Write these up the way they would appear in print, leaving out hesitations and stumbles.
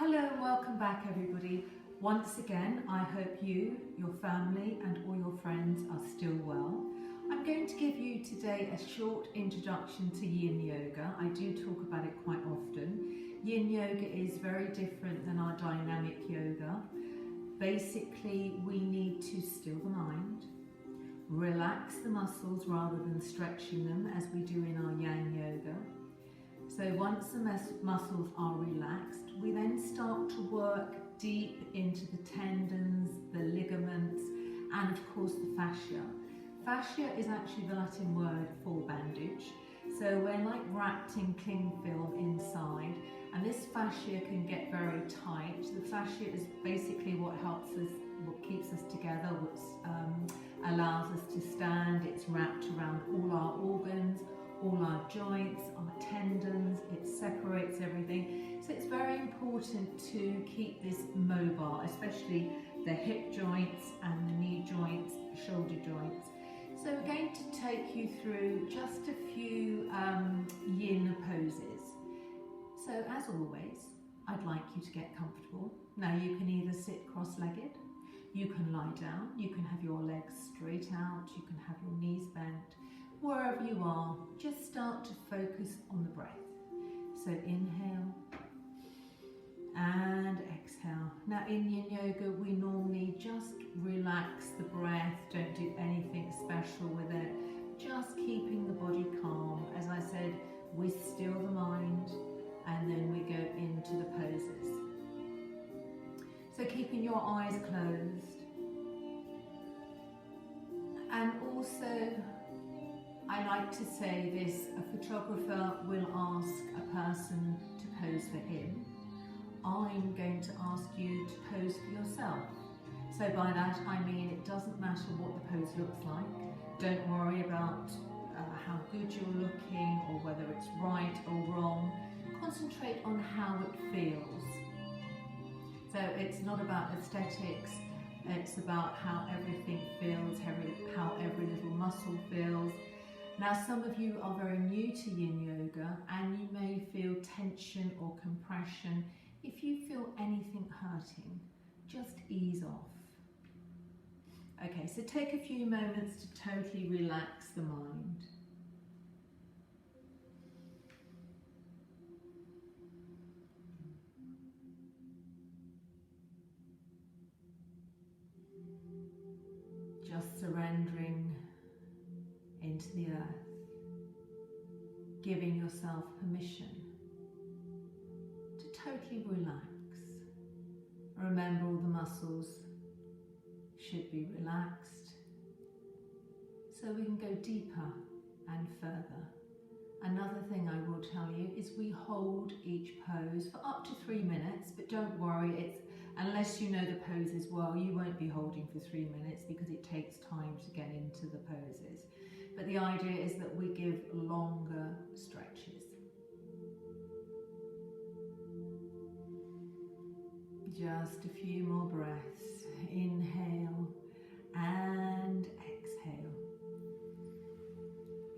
Hello and welcome back everybody. Once again, I hope you, your family and all your friends are still well. I'm going to give you today a short introduction to Yin Yoga. I do talk about it quite often. Yin Yoga is very different than our dynamic yoga. Basically, we need to still the mind, relax the muscles rather than stretching them as we do in our Yang Yoga. So once the muscles are relaxed, we then start to work deep into the tendons, the ligaments, and of course the fascia. Fascia is actually the Latin word for bandage. So we're like wrapped in cling film inside, and this fascia can get very tight. The fascia is basically what helps us, what keeps us together, what allows us to stand. It's wrapped around all our organs, all our joints, our tendons, it separates everything. So it's very important to keep this mobile, especially the hip joints and the knee joints, shoulder joints. So we're going to take you through just a few yin poses. So as always, I'd like you to get comfortable. Now you can either sit cross-legged, you can lie down, you can have your legs straight out, you can have your knees bent. Wherever you are, just start to focus on the breath. So inhale and exhale. Now in Yin Yoga, we normally just relax the breath, don't do anything special with it, just keeping the body calm. As I said, we still the mind and then we go into the poses. So keeping your eyes closed. And also, I like to say this, a photographer will ask a person to pose for him. I'm going to ask you to pose for yourself. So by that I mean it doesn't matter what the pose looks like. Don't worry about how good you're looking or whether it's right or wrong. Concentrate on how it feels. So it's not about aesthetics, it's about how everything feels, how every little muscle feels. Now some of you are very new to Yin Yoga and you may feel tension or compression. If you feel anything hurting, just ease off. Okay, so take a few moments to totally relax the mind. Just surrendering into the earth, giving yourself permission to totally relax. Remember, all the muscles should be relaxed so we can go deeper and further. Another thing I will tell you is we hold each pose for up to 3 minutes, but don't worry, unless you know the poses well, you won't be holding for 3 minutes because it takes time to get into the poses. But the idea is that we give longer stretches. Just a few more breaths. Inhale and exhale.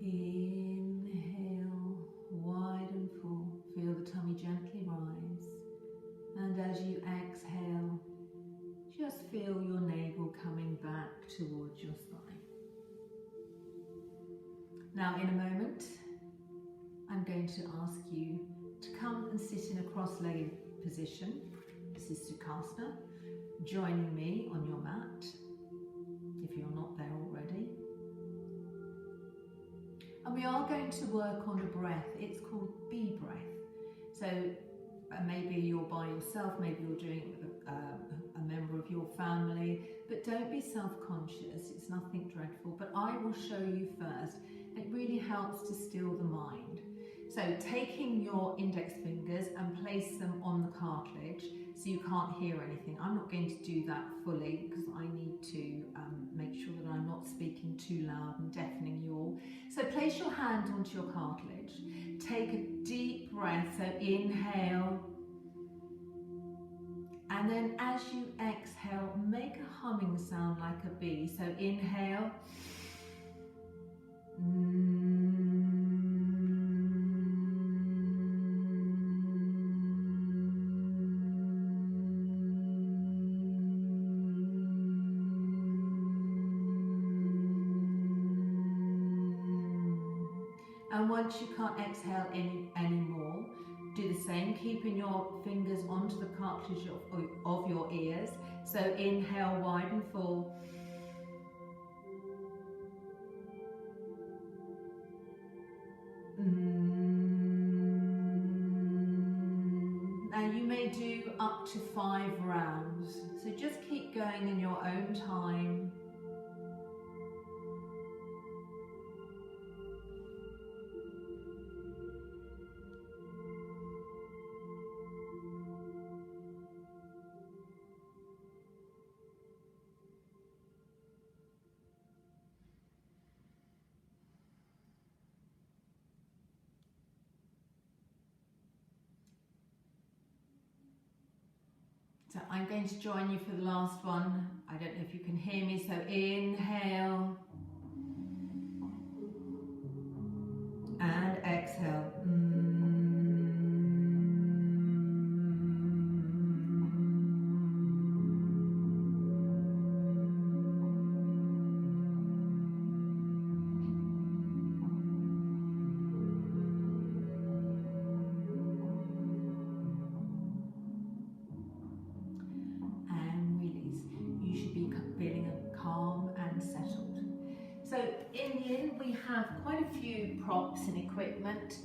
Inhale, wide and full. Feel the tummy gently rise. And as you exhale, just feel your navel coming back towards your spine. Now in a moment, I'm going to ask you to come and sit in a cross-legged position. This is Sukhasana, joining me on your mat, if you're not there already. And we are going to work on a breath. It's called bee breath. So maybe you're by yourself, maybe you're doing it with a member of your family, but don't be self-conscious, it's nothing dreadful. But I will show you first. It really helps to still the mind. So taking your index fingers and place them on the cartilage so you can't hear anything. I'm not going to do that fully because I need to make sure that I'm not speaking too loud and deafening you all. So place your hand onto your cartilage. Take a deep breath, so inhale. And then as you exhale, make a humming sound like a bee. So inhale. And once you can't exhale anymore, do the same, keeping your fingers onto the cartilage of your ears. So inhale wide and full. Now you may do up to 5 rounds, so just keep going in your own time. So I'm going to join you for the last one. I don't know if you can hear me, so inhale and exhale. So in Yin we have quite a few props and equipment.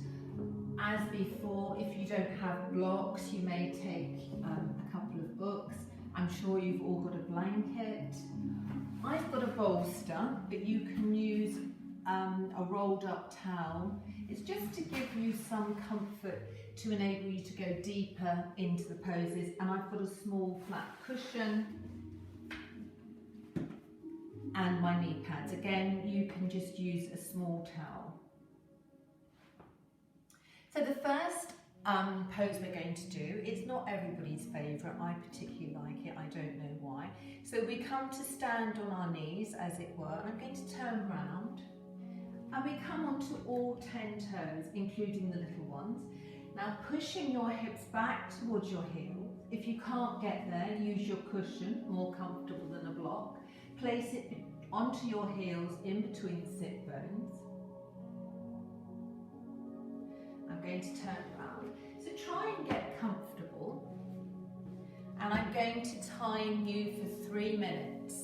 As before, if you don't have blocks, you may take a couple of books. I'm sure you've all got a blanket. I've got a bolster, but you can use a rolled up towel. It's just to give you some comfort, to enable you to go deeper into the poses. And I've got a small flat cushion and my knee pads. Again, you can just use a small towel. So the first pose we're going to do, it's not everybody's favourite. I particularly like it, I don't know why. So we come to stand on our knees, as it were. I'm going to turn round and we come onto all 10 toes, including the little ones. Now pushing your hips back towards your heels. If you can't get there, use your cushion, more comfortable than a block. Place it onto your heels in between the sit bones. I'm going to turn around. So try and get comfortable. And I'm going to time you for 3 minutes.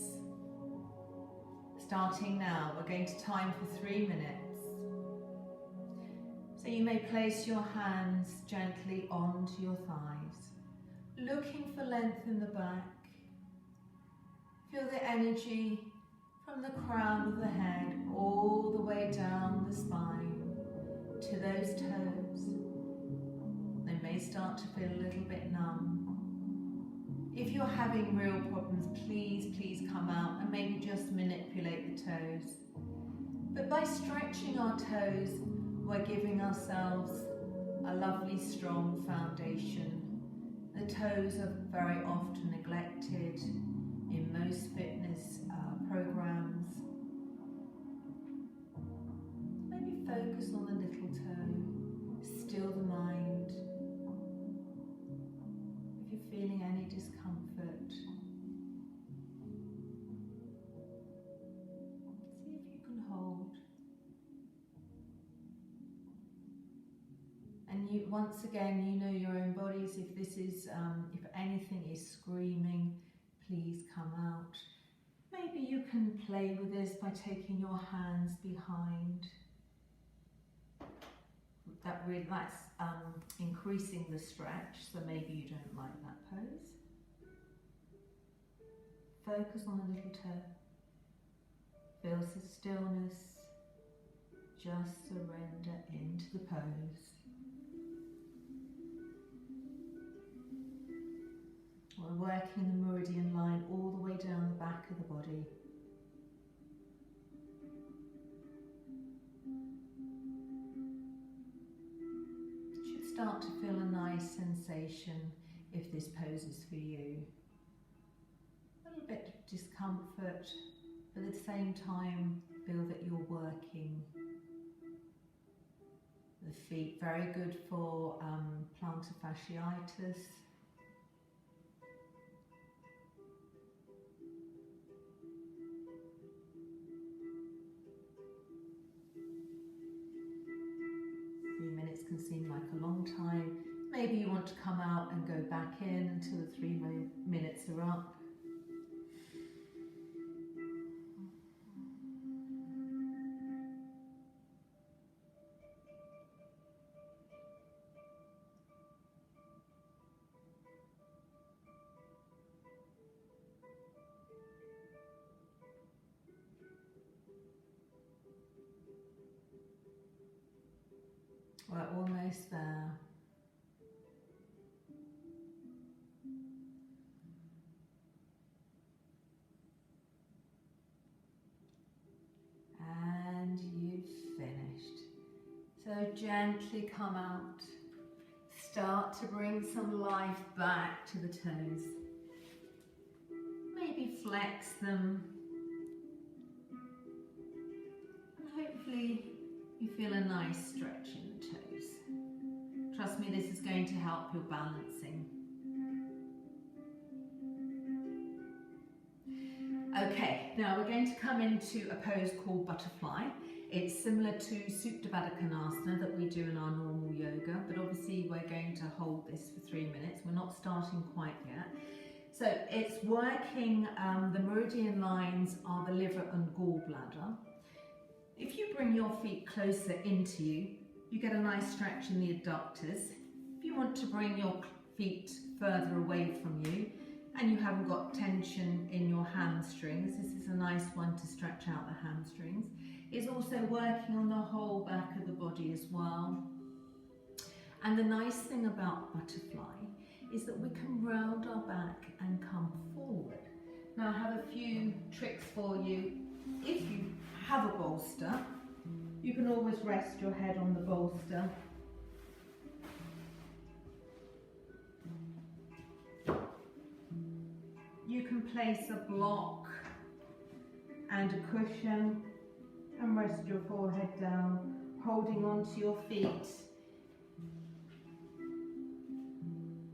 Starting now, we're going to time for 3 minutes. So you may place your hands gently onto your thighs, looking for length in the back. Feel the energy from the crown of the head all the way down the spine to those toes. They may start to feel a little bit numb. If you're having real problems, please come out and maybe just manipulate the toes. But by stretching our toes, we're giving ourselves a lovely strong foundation. The toes are very often neglected in most fitness programs. Maybe focus on the little toe, still the mind. If you're feeling any discomfort, see if you can hold. And you, once again, you know your own bodies. If this is, if anything is screaming, please come out. Maybe you can play with this by taking your hands behind. That's increasing the stretch, so maybe you don't like that pose. Focus on the little toe. Feel the stillness. Just surrender into the pose. We're working the meridian line all the way down the back of the body. You should start to feel a nice sensation if this pose is for you. A little bit of discomfort, but at the same time feel that you're working. The feet, very good for plantar fasciitis. long time. Maybe you want to come out and go back in until the 3 minutes are up. We're almost there. And you've finished. So gently come out. Start to bring some life back to the toes. Maybe flex them. And hopefully you feel a nice stretch in the toes. Trust me, this is going to help your balancing. Okay, now we're going to come into a pose called butterfly. It's similar to Supta Baddha Konasana that we do in our normal yoga, but obviously we're going to hold this for 3 minutes. We're not starting quite yet. So it's working, the meridian lines are the liver and gallbladder. If you bring your feet closer into you, you get a nice stretch in the adductors. If you want to bring your feet further away from you and you haven't got tension in your hamstrings, this is a nice one to stretch out the hamstrings. It's also working on the whole back of the body as well. And the nice thing about butterfly is that we can round our back and come forward. Now I have a few tricks for you. If you have a bolster, you can always rest your head on the bolster. You can place a block and a cushion and rest your forehead down, holding onto your feet.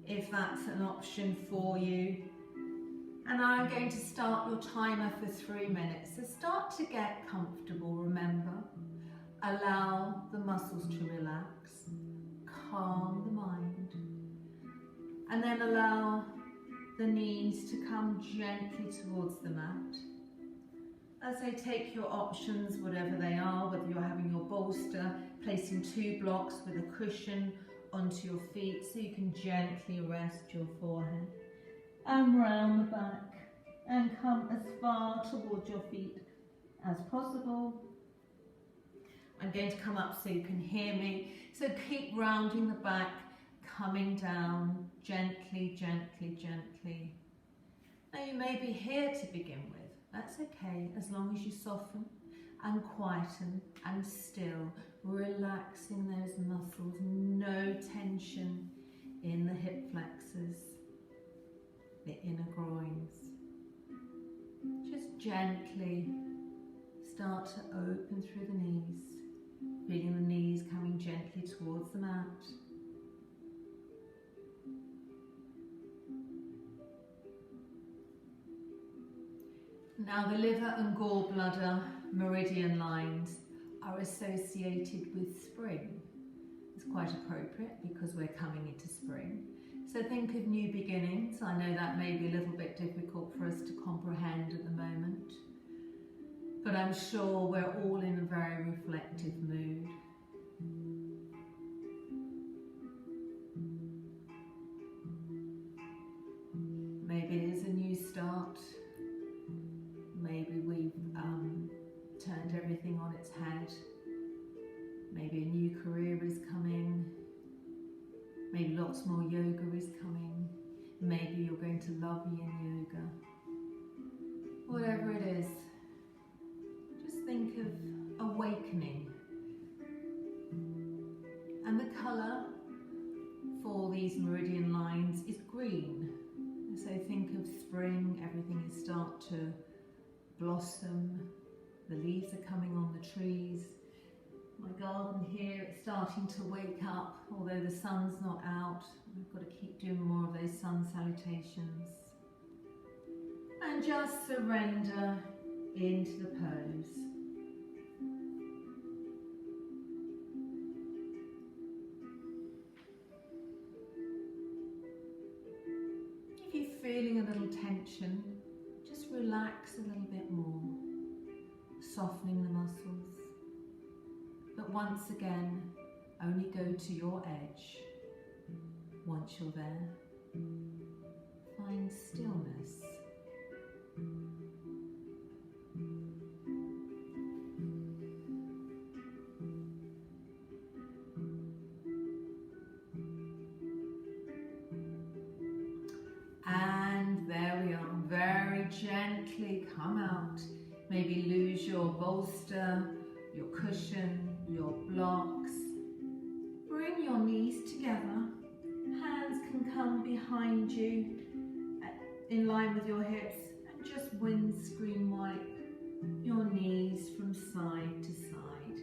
If that's an option for you. And I'm going to start your timer for 3 minutes. So start to get comfortable, remember. Allow the muscles to relax. Calm the mind. And then allow the knees to come gently towards the mat. As I take your options, whatever they are, whether you're having your bolster, placing 2 blocks with a cushion onto your feet so you can gently rest your forehead. And round the back and come as far towards your feet as possible. I'm going to come up so you can hear me. So keep rounding the back, coming down gently, gently, gently. Now you may be here to begin with. That's okay, as long as you soften and quieten and still, relaxing those muscles, no tension in the hip flexors, the inner groins. Just gently start to open through the knees, feeling the knees coming gently towards the mat. Now the liver and gallbladder meridian lines are associated with spring. It's quite appropriate because we're coming into spring. So think of new beginnings. I know that may be a little bit difficult for us to comprehend at the moment, but I'm sure we're all in a very reflective mood. Maybe it is a new start. Maybe we've turned everything on its head. Maybe a new career is coming. Maybe lots more yoga is coming. Maybe you're going to love Yin Yoga. Whatever it is, just think of awakening. And the colour for these meridian lines is green. So think of spring, everything is start to blossom, the leaves are coming on the trees. My garden here, it's starting to wake up, although the sun's not out. I've got to keep doing more of those sun salutations. And just surrender into the pose. feeling a little tension, just relax a little bit more, softening the muscles. But once again, only go to your edge. Once you're there, find stillness. And there we are, very gently come out. Maybe lose your bolster, your cushion, your blocks. Bring your knees together. Hands can come behind you in line with your hips, and just windscreen wipe your knees from side to side.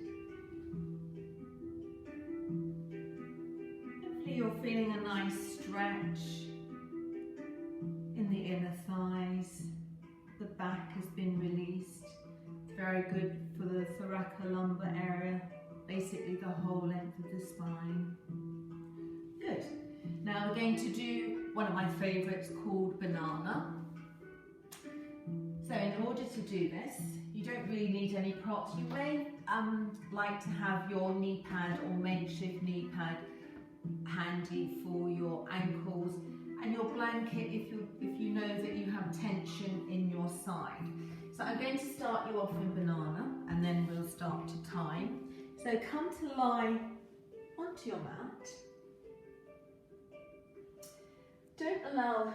Hopefully you're feeling a nice stretch in the inner thighs. The back has been released. It's very good for the thoracolumbar area, basically the whole length of the spine. Good. Now we're going to do one of my favourites called banana. So in order to do this, you don't really need any props. You may like to have your knee pad or makeshift knee pad handy for your ankles, and your blanket if you know that you have tension in your side. So I'm going to start you off in banana, and then we'll start to time. So come to lie onto your mat. Don't allow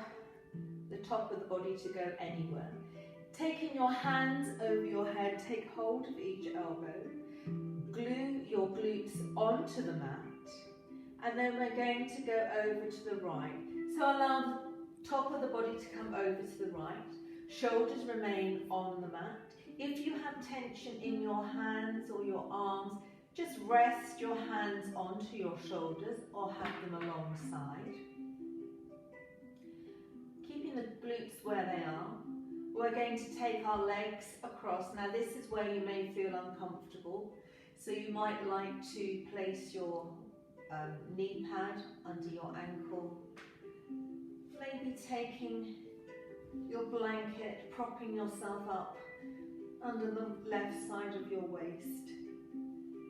the top of the body to go anywhere. Taking your hands over your head, take hold of each elbow, glue your glutes onto the mat, and then we're going to go over to the right. So allow the top of the body to come over to the right, shoulders remain on the mat. If you have tension in your hands or your arms, just rest your hands onto your shoulders or have them alongside. Keeping the glutes where they are, we're going to take our legs across. Now this is where you may feel uncomfortable, so you might like to place your knee pad under your ankle, maybe taking your blanket, propping yourself up under the left side of your waist.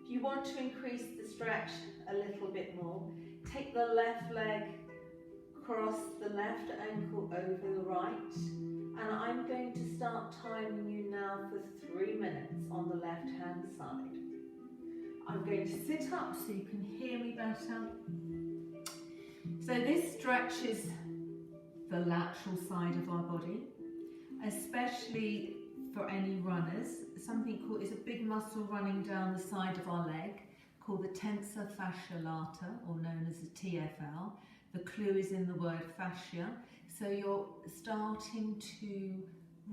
If you want to increase the stretch a little bit more, take the left leg, cross the left ankle over the right, and I'm going to start timing you now for 3 minutes on the left hand side. I'm going to sit up so you can hear me better. So this stretches the lateral side of our body, especially for any runners. Something called, it's a big muscle running down the side of our leg called the tensor fascia lata, or known as the TFL. The clue is in the word fascia. So you're starting to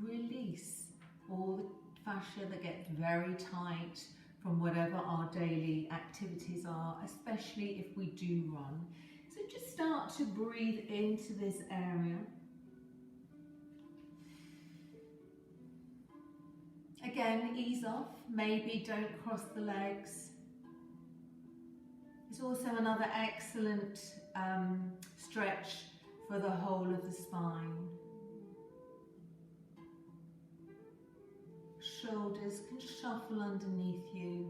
release all the fascia that gets very tight from whatever our daily activities are, especially if we do run. So just start to breathe into this area. Again, ease off, maybe don't cross the legs. It's also another excellent stretch for the whole of the spine. Shoulders can shuffle underneath you.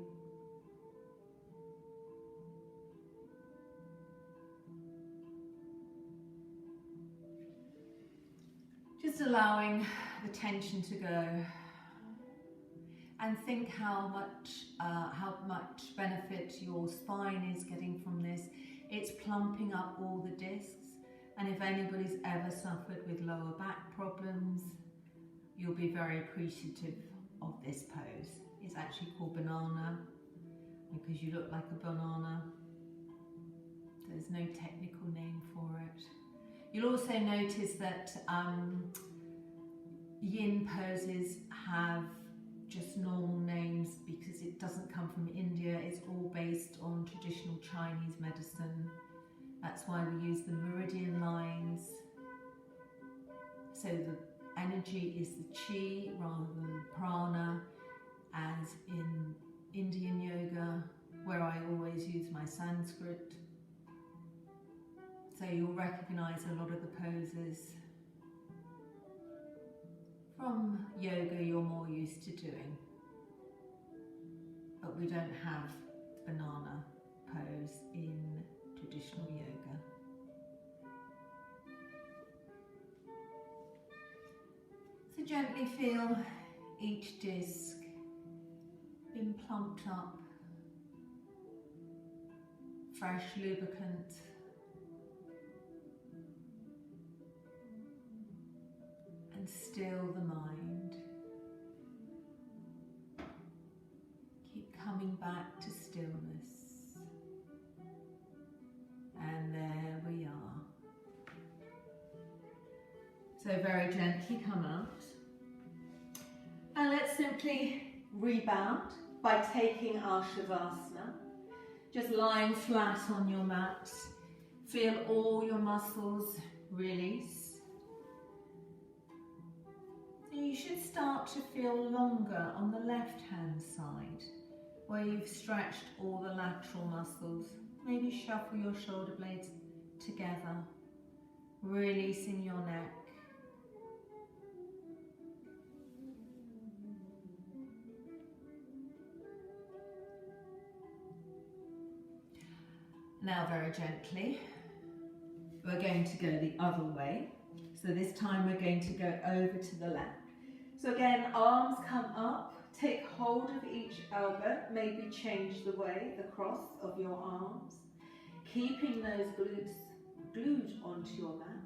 Just allowing the tension to go, and think how much benefit your spine is getting from this. It's plumping up all the discs, and if anybody's ever suffered with lower back problems, you'll be very appreciative of this pose. It's actually called banana because you look like a banana. There's no technical name for it. You'll also notice that yin poses have just normal names because it doesn't come from India. It's all based on traditional Chinese medicine. That's why we use the meridian lines. So the energy is the chi rather than prana, as in Indian yoga, where I always use my Sanskrit. So you'll recognize a lot of the poses. from yoga you're more used to doing. But we don't have banana pose in traditional yoga. So gently feel each disc being plumped up, fresh lubricant. And still the mind. Keep coming back to stillness. And there we are. So very gently come out. And let's simply rebound by taking our Shavasana. Just lying flat on your mat. Feel all your muscles release. You should start to feel longer on the left-hand side, where you've stretched all the lateral muscles. Maybe shuffle your shoulder blades together, releasing your neck. Now very gently, we're going to go the other way. So this time we're going to go over to the left. So again, arms come up, take hold of each elbow, maybe change the way, the cross of your arms, keeping those glutes glued onto your mat.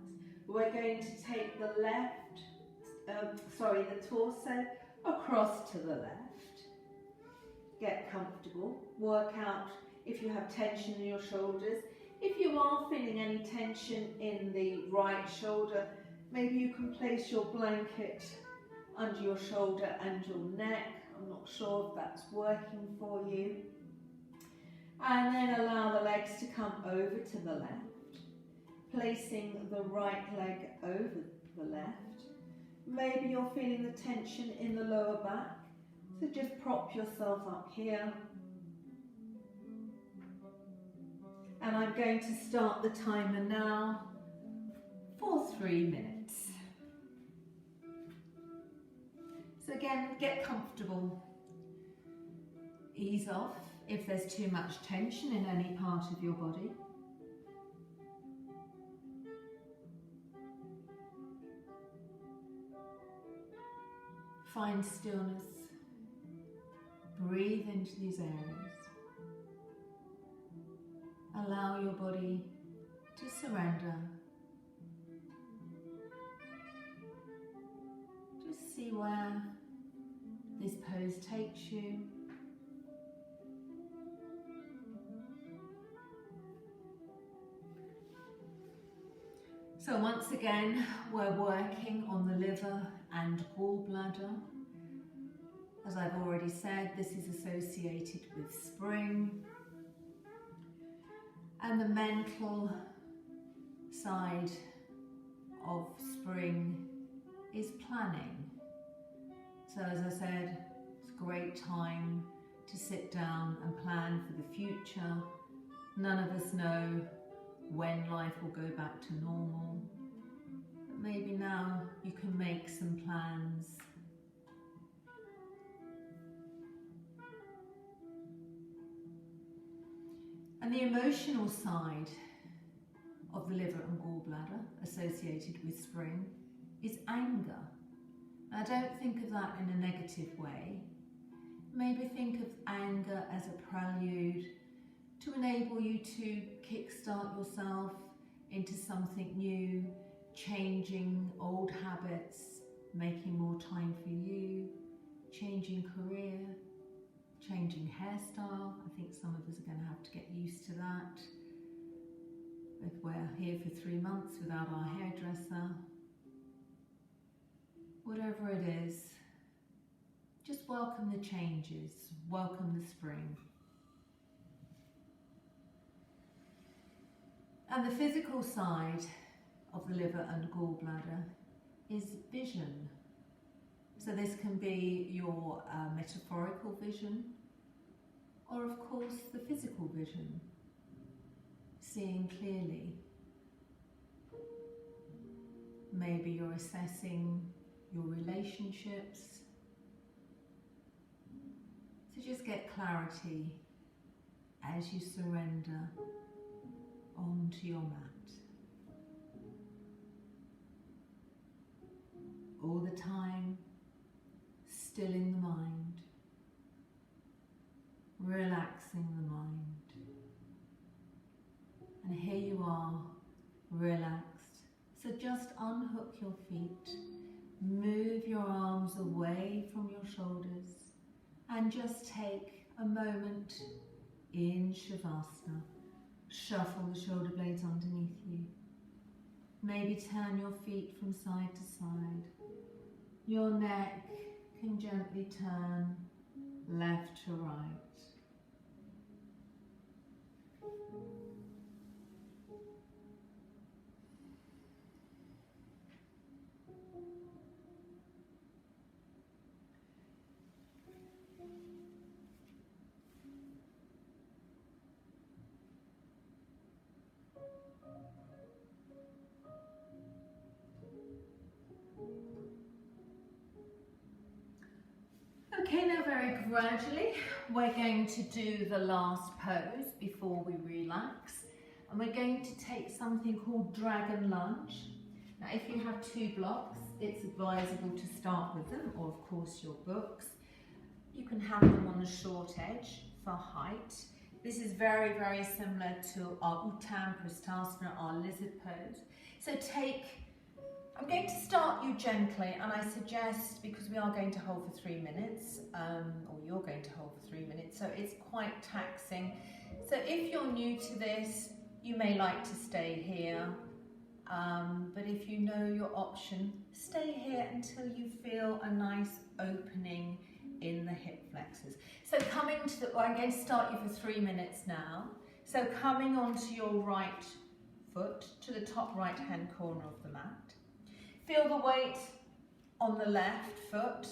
We're going to take the the torso across to the left. Get comfortable, work out if you have tension in your shoulders. If you are feeling any tension in the right shoulder, maybe you can place your blanket under your shoulder and your neck. I'm not sure if that's working for you. And then allow the legs to come over to the left, placing the right leg over the left. Maybe you're feeling the tension in the lower back, so just prop yourself up here. And I'm going to start the timer now for 3 minutes. So again, get comfortable. Ease off if there's too much tension in any part of your body. Find stillness. Breathe into these areas. Allow your body to surrender. Just see where this pose takes you. So once again, we're working on the liver and gallbladder. As I've already said, this is associated with spring. And the mental side of spring is planning. So as I said, it's a great time to sit down and plan for the future. None of us know when life will go back to normal. But maybe now you can make some plans. And the emotional side of the liver and gallbladder associated with spring is anger. Now, don't think of that in a negative way. Maybe think of anger as a prelude to enable you to kickstart yourself into something new, changing old habits, making more time for you, changing career, changing hairstyle. I think some of us are going to have to get used to that. If we're here for 3 months without our hairdresser, whatever it is, just welcome the changes, welcome the spring. And the physical side of the liver and gallbladder is vision. So this can be your metaphorical vision, or of course the physical vision, seeing clearly. Maybe you're assessing your relationships. So just get clarity as you surrender onto your mat. All the time, stilling the mind, relaxing the mind. And here you are, relaxed. So just unhook your feet, move your arms away from your shoulders, and just take a moment in Shavasana. Shuffle the shoulder blades underneath you. Maybe turn your feet from side to side. Your neck can gently turn left to right. Okay, now very gradually, we're going to do the last pose before we relax. And we're going to take something called dragon lunge. Now, if you have 2 blocks, it's advisable to start with them, or of course your books. You can have them on the short edge for height. This is very, very similar to our Uttam Prasthasana, our lizard pose. So I'm going to start you gently, and I suggest, because we are going to hold for 3 minutes, or you're going to hold for 3 minutes, so it's quite taxing. So if you're new to this, you may like to stay here, but if you know your option, stay here until you feel a nice opening in the hip flexors. So I'm going to start you for 3 minutes now. So coming onto your right foot to the top right hand corner of the mat. Feel the weight on the left foot.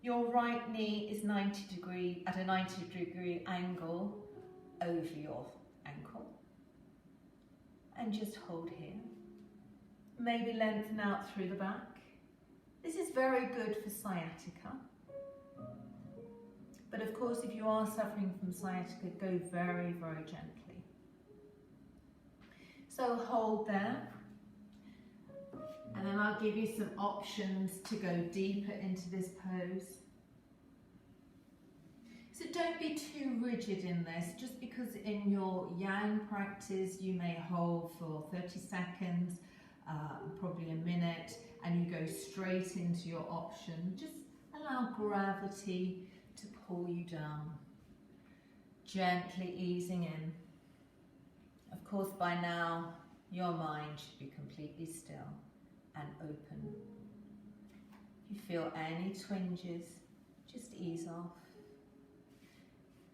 Your right knee is at a 90-degree angle over your ankle. And just hold here. Maybe lengthen out through the back. This is very good for sciatica. But of course, if you are suffering from sciatica, go very, very gently. So hold there. And then I'll give you some options to go deeper into this pose. So don't be too rigid in this, just because in your yang practice you may hold for 30 seconds, probably a minute, and you go straight into your option. Just allow gravity to pull you down, gently easing in. Of course, by now your mind should be completely still and open. If you feel any twinges, just ease off.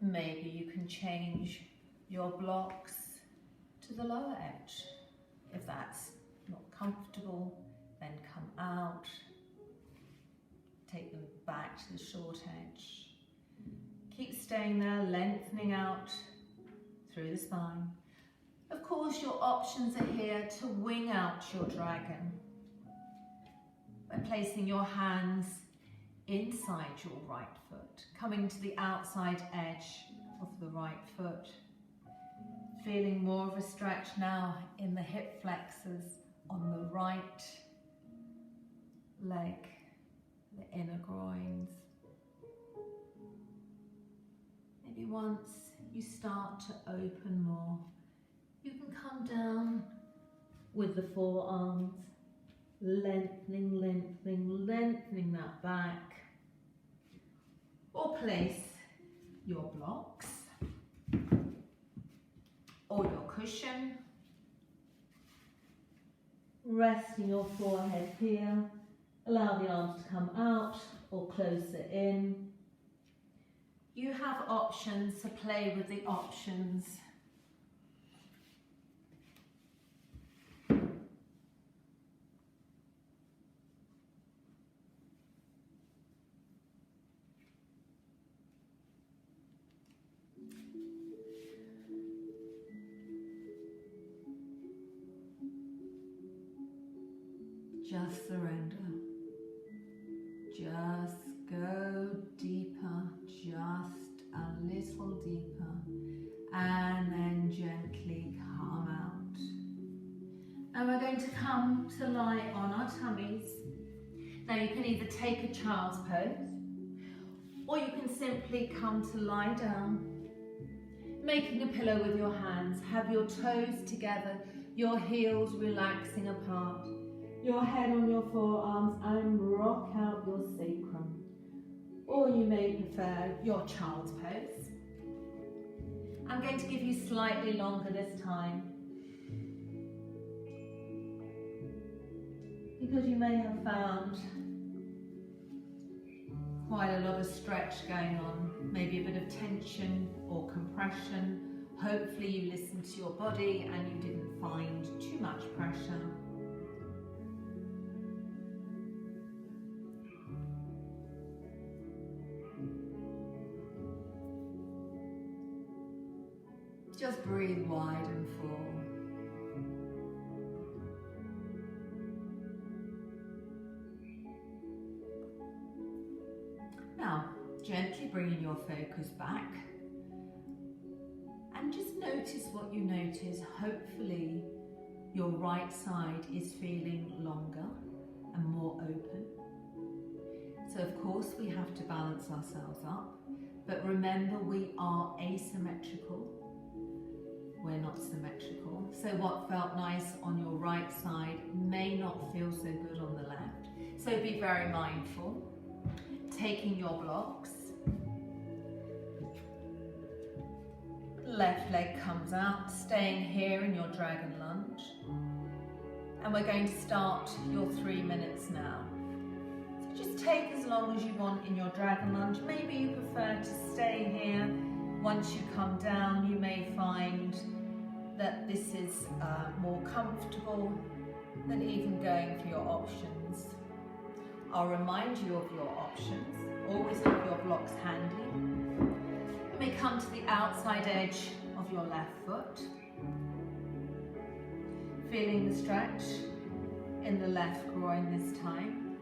Maybe you can change your blocks to the lower edge. If that's not comfortable, then come out. Take them back to the short edge. Keep staying there, lengthening out through the spine. Of course, your options are here to wing out your dragon by placing your hands inside your right foot, coming to the outside edge of the right foot, feeling more of a stretch now in the hip flexors on the right leg, the inner groins. Maybe once you start to open more, you can come down with the forearms, lengthening, lengthening, lengthening that back, or place your blocks or your cushion, resting your forehead here. Allow the arms to come out or closer in. You have options, so play with the options. Just surrender. Just go deeper, just a little deeper, and then gently come out. And we're going to come to lie on our tummies. Now you can either take a child's pose, or you can simply come to lie down, making a pillow with your hands. Have your toes together, your heels relaxing apart, your head on your forearms, and rock out your sacrum. Or you may prefer your child's pose. I'm going to give you slightly longer this time, because you may have found quite a lot of stretch going on, maybe a bit of tension or compression. Hopefully you listened to your body and you didn't find too much pressure. Just breathe wide and full. Now, gently bringing your focus back, and just notice what you notice. Hopefully your right side is feeling longer and more open. So of course we have to balance ourselves up, but remember we are asymmetrical. We're not symmetrical. So what felt nice on your right side may not feel so good on the left. So be very mindful. Taking your blocks. Left leg comes out, staying here in your dragon lunge. And we're going to start your 3 minutes now. So just take as long as you want in your dragon lunge. Maybe you prefer to stay here. Once you come down, you may find that this is more comfortable than even going for your options. I'll remind you of your options. Always have your blocks handy. You may come to the outside edge of your left foot. Feeling the stretch in the left groin this time.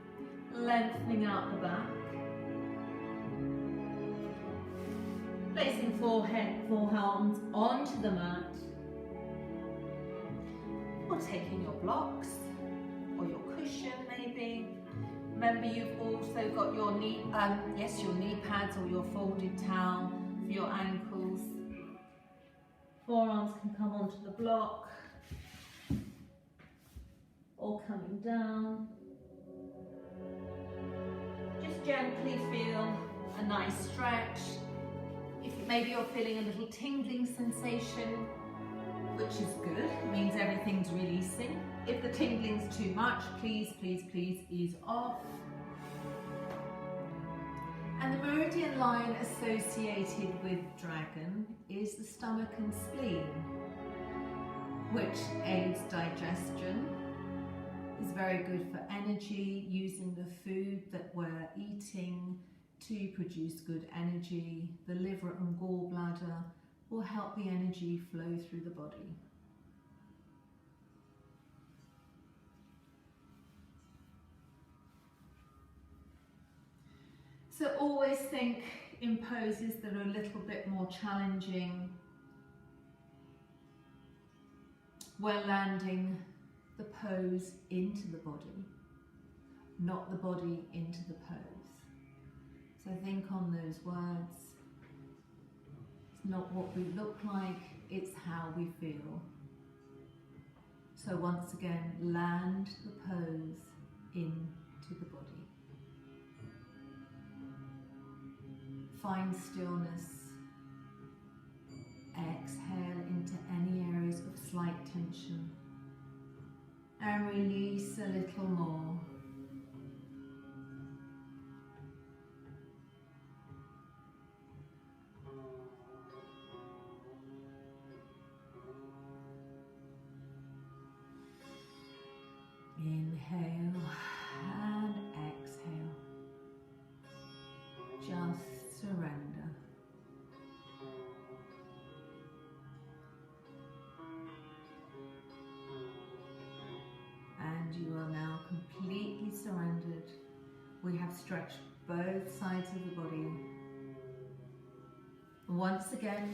Lengthening out the back. Placing forearms onto the mat. Or taking your blocks or your cushion maybe. Remember you've also got your knee pads or your folded towel for your ankles. Forearms can come onto the block or coming down. Just gently feel a nice stretch. If maybe you're feeling a little tingling sensation, which is good, it means everything's releasing. If the tingling's too much, please, please, please ease off. And the meridian line associated with dragon is the stomach and spleen, which aids digestion, is very good for energy, using the food that we're eating to produce good energy. The liver and gallbladder will help the energy flow through the body. So always think in poses that are a little bit more challenging. We're landing the pose into the body, not the body into the pose. So think on those words. It's not what we look like, it's how we feel. So once again, land the pose into the body. Find stillness. Exhale into any areas of slight tension. And release a little more. Inhale and exhale. Just surrender. And you are now completely both sides of the body. Once again,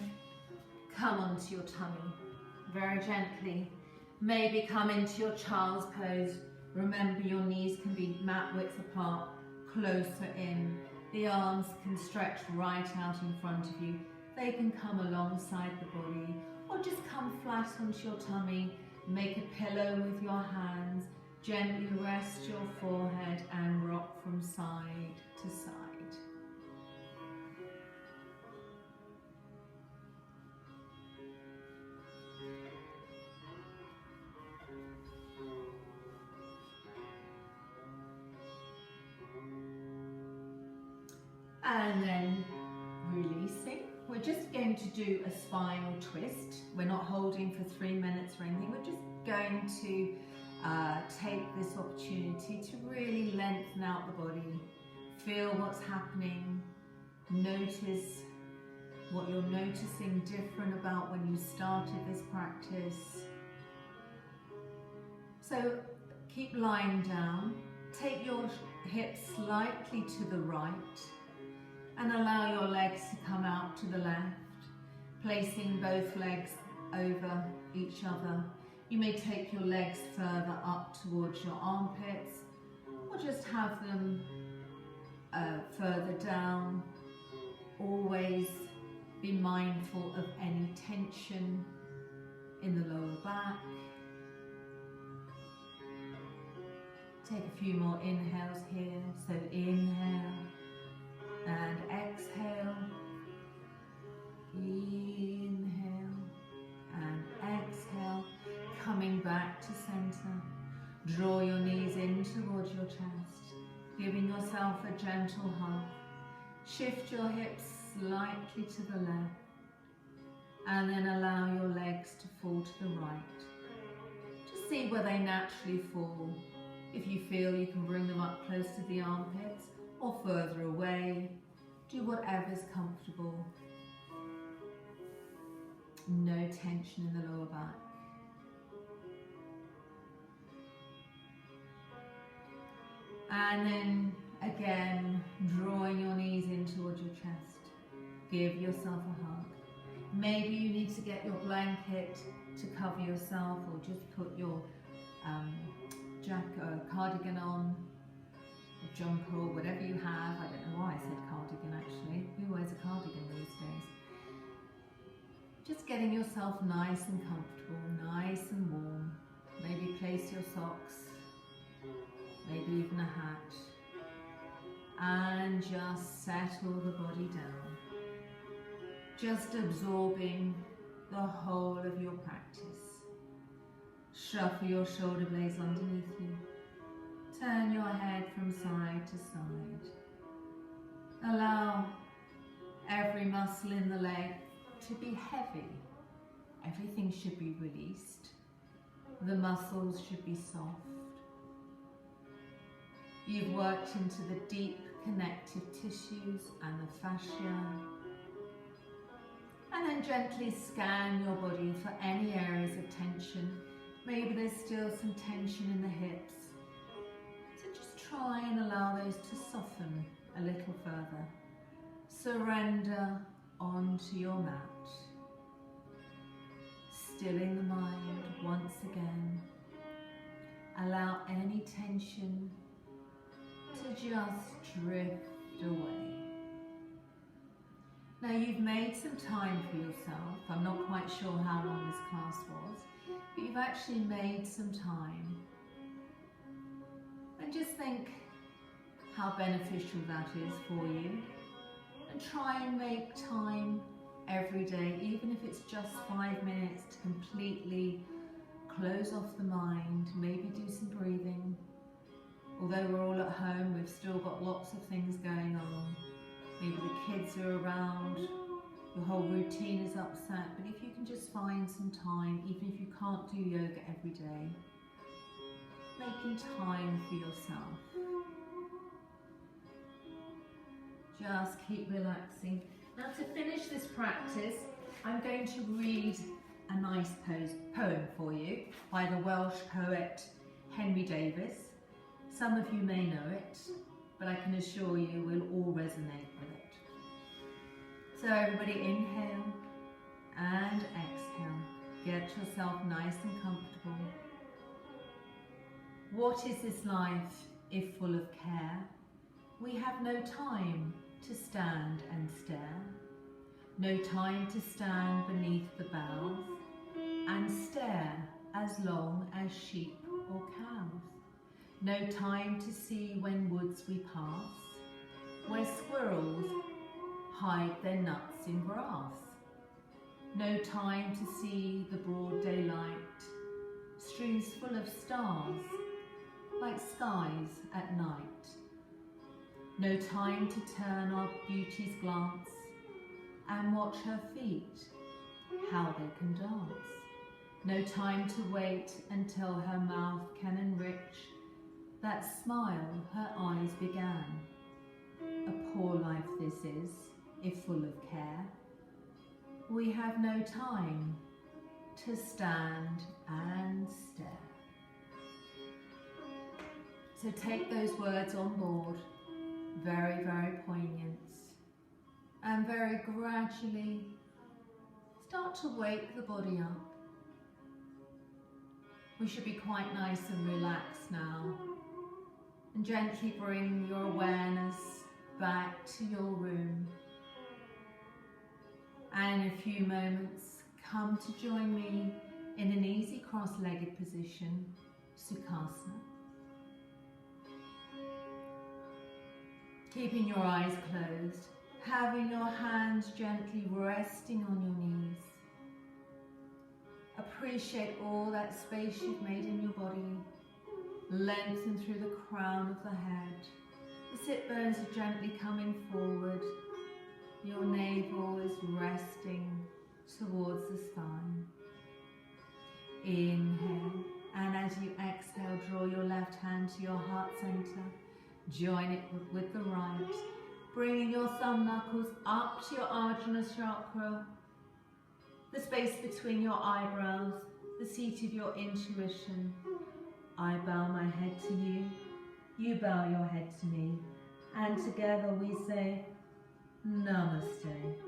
come onto your tummy, very gently. Maybe come into your child's pose. Remember, your knees can be mat width apart, closer in. The arms can stretch right out in front of you. They can come alongside the body, or just come flat onto your tummy. Make a pillow with your hands. Gently rest your forehead and rock from side to side. And then releasing. We're just going to do a spinal twist. We're not holding for 3 minutes or anything. We're just going to take this opportunity to really lengthen out the body. Feel what's happening. Notice what you're noticing different about when you started this practice. So keep lying down. Take your hips slightly to the right and allow your legs to come out to the left, placing both legs over each other. You may take your legs further up towards your armpits, or just have them further down. Always be mindful of any tension in the lower back. Take a few more inhales here. So inhale and exhale. Inhale and exhale. Coming back to center. Draw your knees in towards your chest, giving yourself a gentle hug. Shift your hips slightly to the left, and then allow your legs to fall to the right. Just see where they naturally fall. If you feel you can bring them up close to the armpits or further away, do whatever's comfortable. No tension in the lower back. And then again, drawing your knees in towards your chest. Give yourself a hug. Maybe you need to get your blanket to cover yourself, or just put your cardigan on, or jumper, or whatever you have. I don't know why I said cardigan actually. Who wears a cardigan these days? Just getting yourself nice and comfortable, nice and warm. Maybe place your socks, maybe even a hat, and just settle the body down. Just absorbing the whole of your practice. Shuffle your shoulder blades underneath you. Turn your head from side to side. Allow every muscle in the leg to be heavy. Everything should be released. The muscles should be soft. You've worked into the deep connective tissues and the fascia. And then gently scan your body for any areas of tension. Maybe there's still some tension in the hips. So just try and allow those to soften a little further. Surrender onto your mat. Stilling the mind once again. Allow any tension to just drift away. Now you've made some time for yourself. I'm not quite sure how long this class was, but you've actually made some time. And just think how beneficial that is for you. And try and make time every day, even if it's just 5 minutes, to completely close off the mind, maybe do some breathing. Although we're all at home, we've still got lots of things going on. Maybe the kids are around, your whole routine is upset, but if you can just find some time, even if you can't do yoga every day, making time for yourself. Just keep relaxing. Now to finish this practice, I'm going to read a nice poem for you by the Welsh poet Henry Davies. Some of you may know it. but I can assure you we'll all resonate with it. So everybody inhale and exhale. Get yourself nice and comfortable. What is this life if full of care? We have no time to stand and stare. No time to stand beneath the boughs and stare as long as sheep or cows. No time to see when woods we pass, where squirrels hide their nuts in grass. No time to see the broad daylight, streams full of stars, like skies at night. No time to turn our beauty's glance and watch her feet, how they can dance. No time to wait until her mouth can enrich that smile her eyes began. A poor life this is, if full of care. We have no time to stand and stare. So take those words on board, very, very poignant, and very gradually start to wake the body up. We should be quite nice and relaxed now, and gently bring your awareness back to your room. And in a few moments, come to join me in an easy cross-legged position, Sukhasana. Keeping your eyes closed, having your hands gently resting on your knees. Appreciate all that space you've made in your body. Lengthen through the crown of the head. The sit bones are gently coming forward. Your navel is resting towards the spine. Inhale, and as you exhale, draw your left hand to your heart center. Join it with the right, bringing your thumb knuckles up to your Ajna chakra, the space between your eyebrows, the seat of your intuition. I bow my head to you, you bow your head to me, and together we say Namaste.